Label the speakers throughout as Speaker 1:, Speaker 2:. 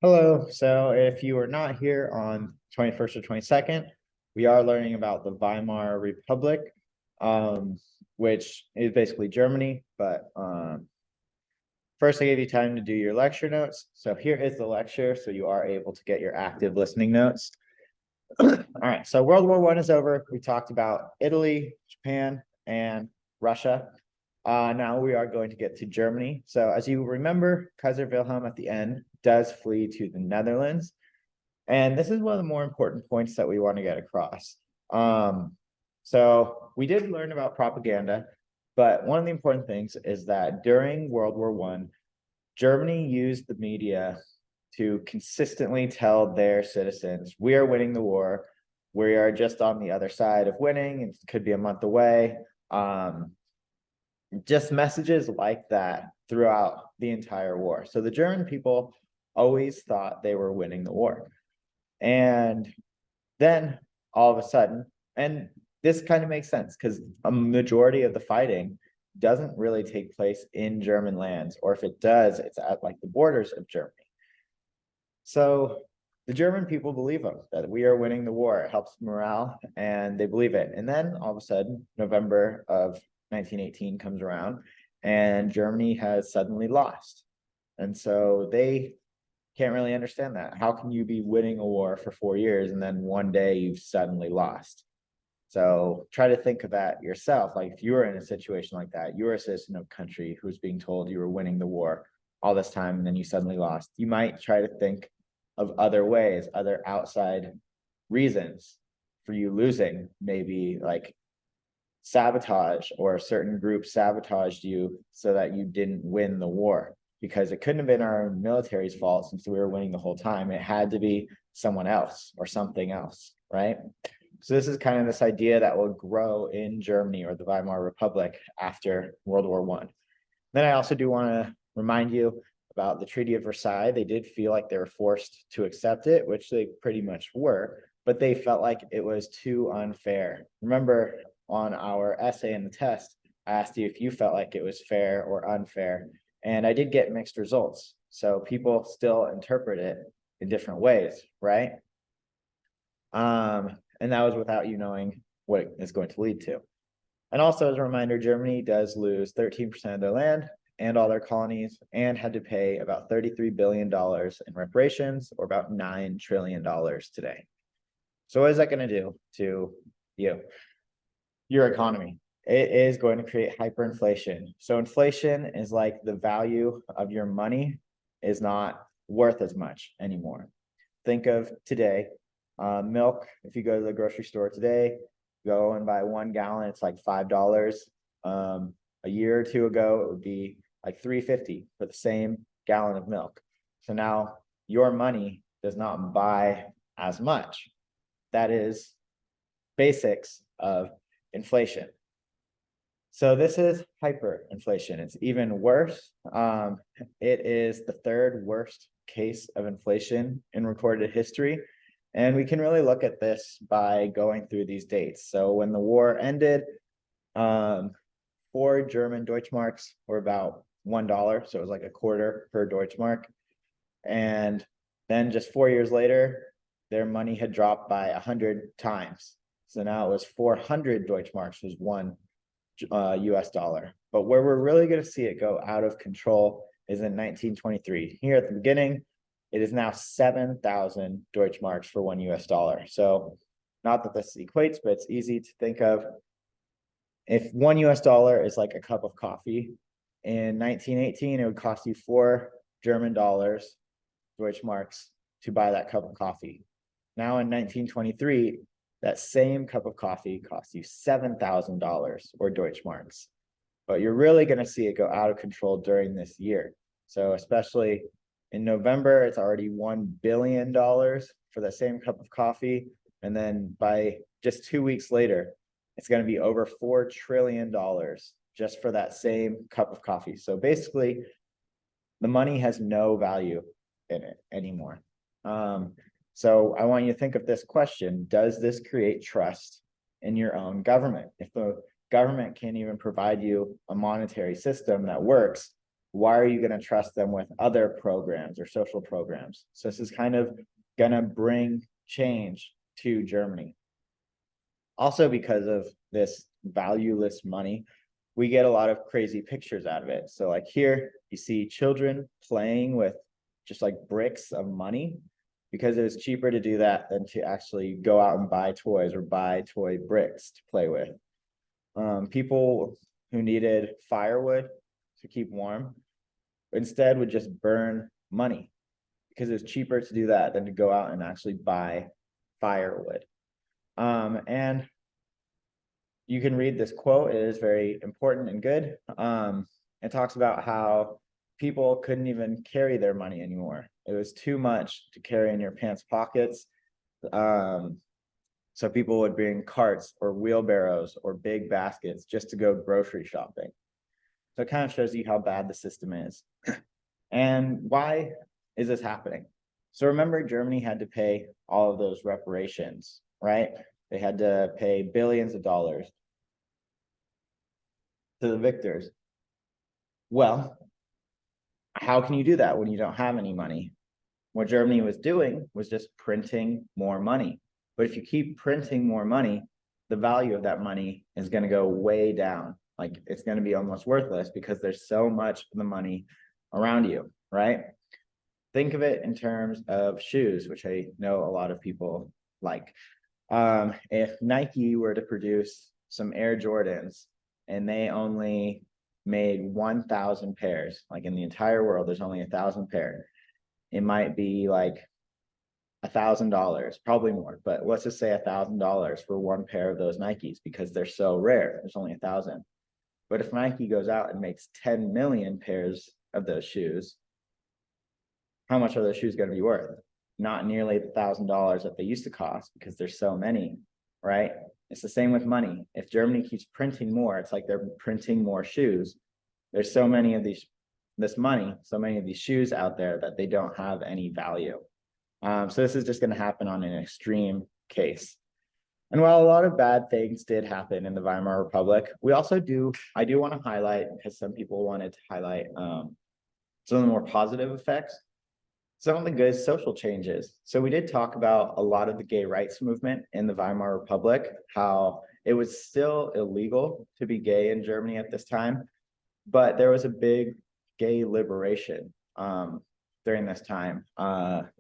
Speaker 1: Hello. So if you are not here on 21st or 22nd, we are learning about the Weimar Republic, um, which is basically Germany. But first, I gave you time to do your lecture notes. So here is the lecture, so you are able to get your active listening notes. All right. So World War I is over. We talked about Italy, Japan, and Russia. Now we are going to get to Germany. So as you remember, Kaiser Wilhelm at the end does flee to the Netherlands. And this is one of the more important points that we want to get across. So we did learn about propaganda, but one of the important things is that during World War I, Germany used the media to consistently tell their citizens, we are winning the war. We are just on the other side of winning. It could be a month away. Just messages like that throughout the entire war. So the German people always thought they were winning the war. And then all of a sudden, and this kind of makes sense because a majority of the fighting doesn't really take place in German lands, or if it does, it's at like the borders of Germany. So the German people believe them that we are winning the war. It helps morale, and they believe it. And then all of a sudden, November of 1918 comes around, and Germany has suddenly lost. And so they can't really understand that. How can you be winning a war for 4 years and then one day you've suddenly lost? So try to think of that yourself. Like if you were in a situation like that, you were a citizen of a country who's being told you were winning the war all this time and then you suddenly lost. You might try to think of other ways, other outside reasons for you losing, maybe like sabotage, or a certain group sabotaged you so that you didn't win the war, because it couldn't have been our military's fault since we were winning the whole time. It had to be someone else or something else, right? So this is kind of this idea that will grow in Germany or the Weimar Republic after World War I. Then I also do want to remind you about the Treaty of Versailles. They did feel like they were forced to accept it, which they pretty much were, but they felt like it was too unfair. Remember, on our essay in the test, I asked you if you felt like it was fair or unfair, and I did get mixed results. So people still interpret it in different ways, right? And that was without you knowing what it's going to lead to. And also as a reminder, Germany does lose 13% of their land and all their colonies, and had to pay about $33 billion in reparations, or about $9 trillion today. So what is that going to do to your economy? It is going to create hyperinflation. So inflation is like the value of your money is not worth as much anymore. Think of today, milk. If you go to the grocery store today, go and buy 1 gallon, it's like $5. A year or two ago, it would be like $3.50 for the same gallon of milk. So now your money does not buy as much. That is basics of inflation. So this is hyperinflation. It's even worse. It is the third worst case of inflation in recorded history. And we can really look at this by going through these dates. So when the war ended, 4 German Deutschmarks were about $1. So it was like a quarter per Deutschmark. And then just 4 years later, their money had dropped by 100 times. So now it was 400 Deutschmarks was one US dollar. But where we're really going to see it go out of control is in 1923. Here at the beginning, it is now 7,000 Deutschmarks for 1 US dollar. So not that this equates, but it's easy to think of. If 1 US dollar is like a cup of coffee, in 1918, it would cost you 4 German dollars, Deutschmarks, to buy that cup of coffee. Now in 1923, that same cup of coffee costs you $7,000 or Deutschmarks. But you're really going to see it go out of control during this year. So especially in November, it's already $1 billion for the same cup of coffee. And then by just 2 weeks later, it's going to be over $4 trillion just for that same cup of coffee. So basically, the money has no value in it anymore. So I want you to think of this question: does this create trust in your own government? If the government can't even provide you a monetary system that works, why are you going to trust them with other programs or social programs? So this is kind of going to bring change to Germany. Also, because of this valueless money, we get a lot of crazy pictures out of it. So like here, you see children playing with just like bricks of money, because it was cheaper to do that than to actually go out and buy toys or buy toy bricks to play with. People who needed firewood to keep warm instead would just burn money, because it was cheaper to do that than to go out and actually buy firewood. And you can read this quote. It is very important and good. It talks about how people couldn't even carry their money anymore. It was too much to carry in your pants pockets. So people would bring carts or wheelbarrows or big baskets just to go grocery shopping. So it kind of shows you how bad the system is. And why is this happening? So remember, Germany had to pay all of those reparations, right? They had to pay billions of dollars to the victors. Well, how can you do that when you don't have any money? What Germany was doing was just printing more money. But if you keep printing more money, the value of that money is going to go way down. Like it's going to be almost worthless because there's so much of the money around you, right? Think of it in terms of shoes, which I know a lot of people like. If Nike were to produce some Air Jordans and they only made 1,000 pairs, like in the entire world, there's only 1,000 pairs, it might be like $1,000, probably more, but let's just say $1,000 for one pair of those Nikes because they're so rare. There's only 1,000. But if Nike goes out and makes 10 million pairs of those shoes, how much are those shoes going to be worth? Not nearly the $1,000 that they used to cost because there's so many, right? It's the same with money. If Germany keeps printing more, it's like they're printing more shoes. There's so many of this money, so many of these shoes out there that they don't have any value. So this is just going to happen on an extreme case. And while a lot of bad things did happen in the Weimar Republic, I do want to highlight, because some people wanted to highlight some of the more positive effects, some of the good social changes. So we did talk about a lot of the gay rights movement in the Weimar Republic, how it was still illegal to be gay in Germany at this time, but there was a big gay liberation during this time.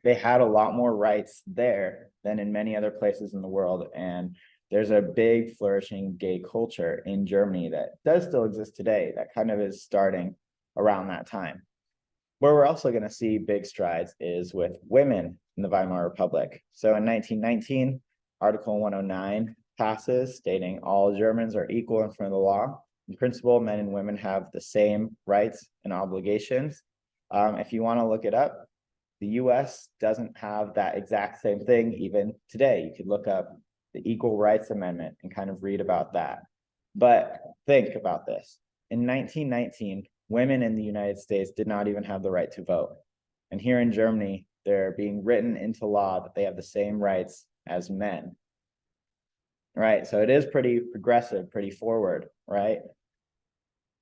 Speaker 1: They had a lot more rights there than in many other places in the world. And there's a big flourishing gay culture in Germany that does still exist today, that kind of is starting around that time. Where we're also going to see big strides is with women in the Weimar Republic. So in 1919, Article 109 passes, stating all Germans are equal in front of the law. In principle, men and women have the same rights and obligations. If you want to look it up, the US doesn't have that exact same thing even today. You could look up the Equal Rights Amendment and kind of read about that. But think about this. In 1919, women in the United States did not even have the right to vote. And here in Germany, they're being written into law that they have the same rights as men. Right? So it is pretty progressive, pretty forward, right?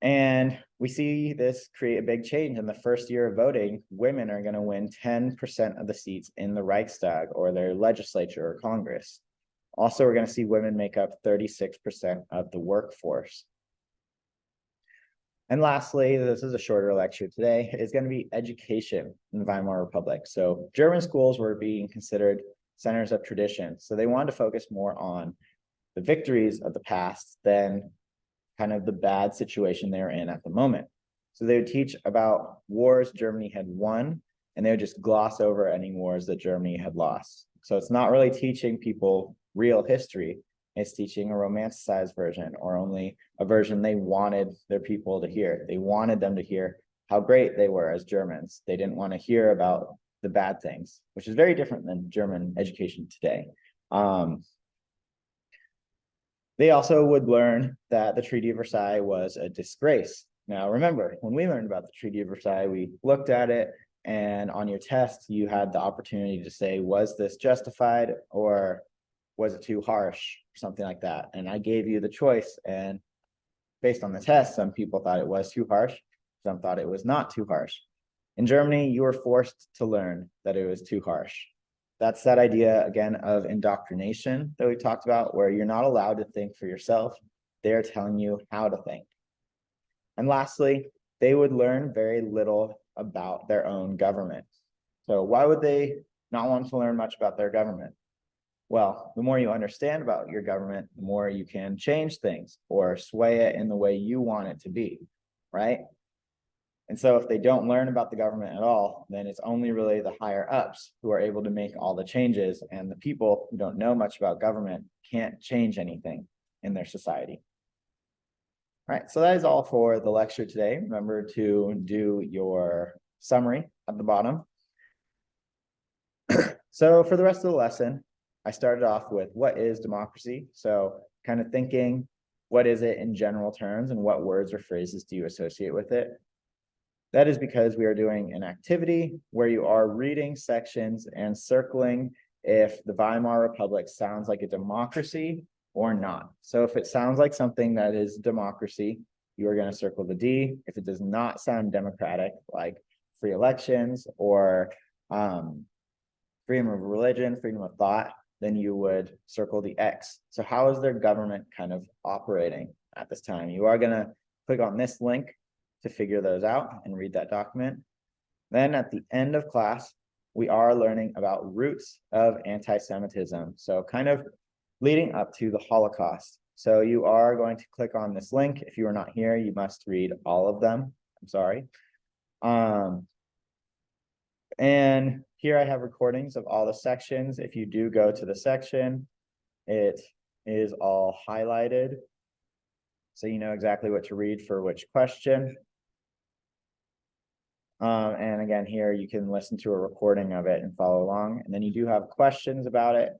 Speaker 1: And we see this create a big change. In the first year of voting, women are going to win 10% of the seats in the Reichstag or their legislature or Congress. Also, we're going to see women make up 36% of the workforce. And lastly, this is a shorter lecture today, is going to be education in the Weimar Republic. So German schools were being considered centers of tradition. So they wanted to focus more on the victories of the past than kind of the bad situation they're in at the moment. So they would teach about wars Germany had won, and they would just gloss over any wars that Germany had lost. So it's not really teaching people real history. It's teaching a romanticized version, or only a version they wanted their people to hear. They wanted them to hear how great they were as Germans. They didn't want to hear about the bad things, which is very different than German education today. They also would learn that the Treaty of Versailles was a disgrace. Now, remember, when we learned about the Treaty of Versailles, we looked at it, and on your test, you had the opportunity to say, was this justified or was it too harsh, or something like that? And I gave you the choice, and based on the test, some people thought it was too harsh. Some thought it was not too harsh. In Germany, you were forced to learn that it was too harsh. That's that idea, again, of indoctrination that we talked about, where you're not allowed to think for yourself. They're telling you how to think. And lastly, they would learn very little about their own government. So why would they not want to learn much about their government? Well, the more you understand about your government, the more you can change things or sway it in the way you want it to be, right? And so if they don't learn about the government at all, then it's only really the higher ups who are able to make all the changes, and the people who don't know much about government can't change anything in their society. All right, so that is all for the lecture today. Remember to do your summary at the bottom. So for the rest of the lesson, I started off with what is democracy? So kind of thinking, what is it in general terms and what words or phrases do you associate with it? That is because we are doing an activity where you are reading sections and circling if the Weimar Republic sounds like a democracy or not. So if it sounds like something that is democracy, you are going to circle the D. If it does not sound democratic, like free elections or freedom of religion, freedom of thought, then you would circle the X. So how is their government kind of operating at this time? You are going to click on this link to figure those out and read that document. Then at the end of class, we are learning about roots of anti-Semitism. So kind of leading up to the Holocaust. So you are going to click on this link. If you are not here, you must read all of them. I'm sorry. And here I have recordings of all the sections. If you do go to the section, it is all highlighted, so you know exactly what to read for which question. And again, here you can listen to a recording of it and follow along. And then you do have questions about it.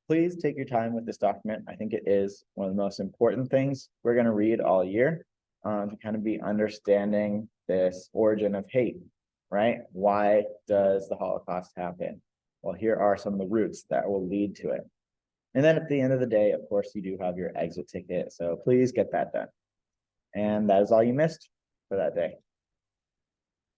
Speaker 1: Please take your time with this document. I think it is one of the most important things we're going to read all year, to kind of be understanding this origin of hate, right? Why does the Holocaust happen? Well, here are some of the roots that will lead to it. And then at the end of the day, of course, you do have your exit ticket. So please get that done. And that is all you missed for that day.